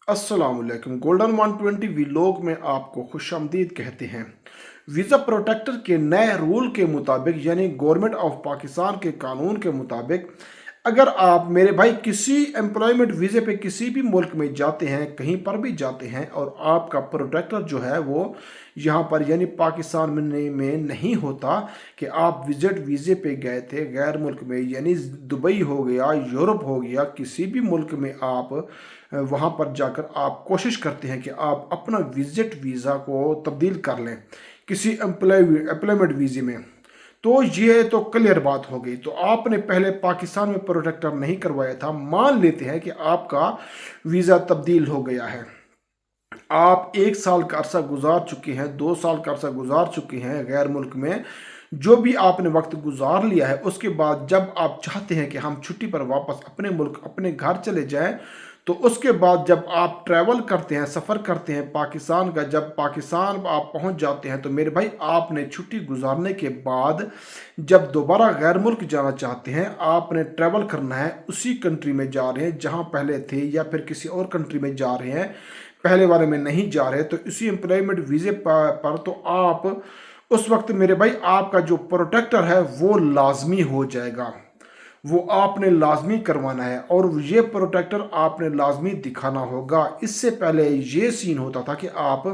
अस्सलाम वालेकुम। Golden 120 vlog में आपको खुशामदीद कहते हैं। वीज़ा प्रोटेक्टर के नए रूल के मुताबिक यानी गवर्नमेंट ऑफ पाकिस्तान के कानून के मुताबिक अगर आप मेरे भाई किसी एम्प्लॉयमेंट वीज़े पे किसी भी मुल्क में जाते हैं, कहीं पर भी जाते हैं और आपका प्रोटेक्टर जो है वो यहाँ पर यानी पाकिस्तान में नहीं होता कि आप विजिट वीज़े पे गए थे गैर मुल्क में, यानी दुबई हो गया, यूरोप हो गया, किसी भी मुल्क में आप वहाँ पर जाकर आप कोशिश करते हैं कि आप अपना विजिट वीज़ा को तब्दील कर लें किसी एम्प्लॉयमेंट वीज़े में, तो ये तो क्लियर बात हो गई। तो आपने पहले पाकिस्तान में प्रोटेक्टर नहीं करवाया था, मान लेते हैं कि आपका वीज़ा तब्दील हो गया है, आप 1 साल का अरसा गुजार चुके हैं, 2 साल का अरसा गुजार चुके हैं गैर मुल्क में, जो भी आपने वक्त गुजार लिया है, उसके बाद जब आप चाहते हैं कि हम छुट्टी पर वापस अपने मुल्क अपने घर चले जाएं, तो उसके बाद जब आप ट्रैवल करते हैं, सफ़र करते हैं पाकिस्तान का, जब पाकिस्तान आप पहुंच जाते हैं तो मेरे भाई आपने छुट्टी गुजारने के बाद जब दोबारा गैर मुल्क जाना चाहते हैं, आपने ट्रैवल करना है, उसी कंट्री में जा रहे हैं जहां पहले थे या फिर किसी और कंट्री में जा रहे हैं, पहले वाले में नहीं जा रहे, तो इसी एम्प्लॉयमेंट वीज़े पर तो आप उस वक्त मेरे भाई आपका जो प्रोटेक्टर है वो लाजमी हो जाएगा, वो आपने लाजमी करवाना है और ये प्रोटेक्टर आपने लाजमी दिखाना होगा। इससे पहले ये सीन होता था कि आप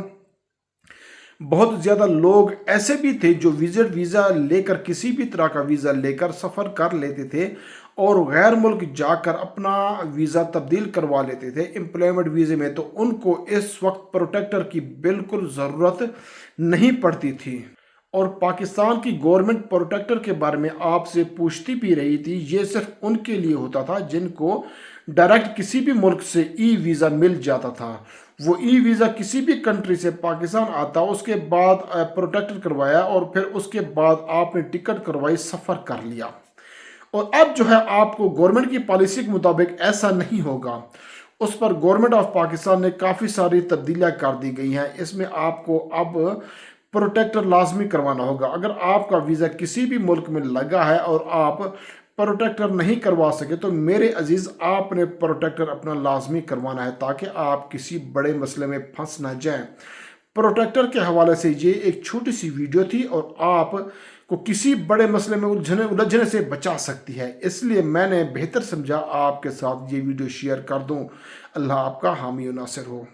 बहुत ज़्यादा लोग ऐसे भी थे जो विजिट वीज़ा लेकर किसी भी तरह का वीज़ा लेकर सफ़र कर लेते थे और गैर मुल्क जाकर अपना वीज़ा तब्दील करवा लेते थे एम्प्लॉयमेंट वीज़े में, तो उनको इस वक्त प्रोटेक्टर की बिल्कुल ज़रूरत नहीं पड़ती थी। और पाकिस्तान की गवर्नमेंट प्रोटेक्टर के बारे में आपसे पूछती भी रही थी, ये सिर्फ उनके लिए होता था जिनको डायरेक्ट किसी भी मुल्क से ई वीज़ा मिल जाता था। वो ई वीज़ा किसी भी कंट्री से पाकिस्तान आता, उसके बाद प्रोटेक्टर करवाया और फिर उसके बाद आपने टिकट करवाई, सफ़र कर लिया। और अब जो है आपको गवर्नमेंट की पॉलिसी के मुताबिक ऐसा नहीं होगा, उस पर गवर्नमेंट ऑफ पाकिस्तान ने काफ़ी सारी तब्दीलियाँ कर दी गई हैं। इसमें आपको अब प्रोटेक्टर लाजमी करवाना होगा। अगर आपका वीज़ा किसी भी मुल्क में लगा है और आप प्रोटेक्टर नहीं करवा सके तो मेरे अजीज़ आपने प्रोटेक्टर अपना लाजमी करवाना है ताकि आप किसी बड़े मसले में फंस ना जाएं। प्रोटेक्टर के हवाले से ये एक छोटी सी वीडियो थी और आप को किसी बड़े मसले में उलझने से बचा सकती है, इसलिए मैंने बेहतर समझा आपके साथ ये वीडियो शेयर कर दूं। अल्लाह आपका हामी और नासिर हो।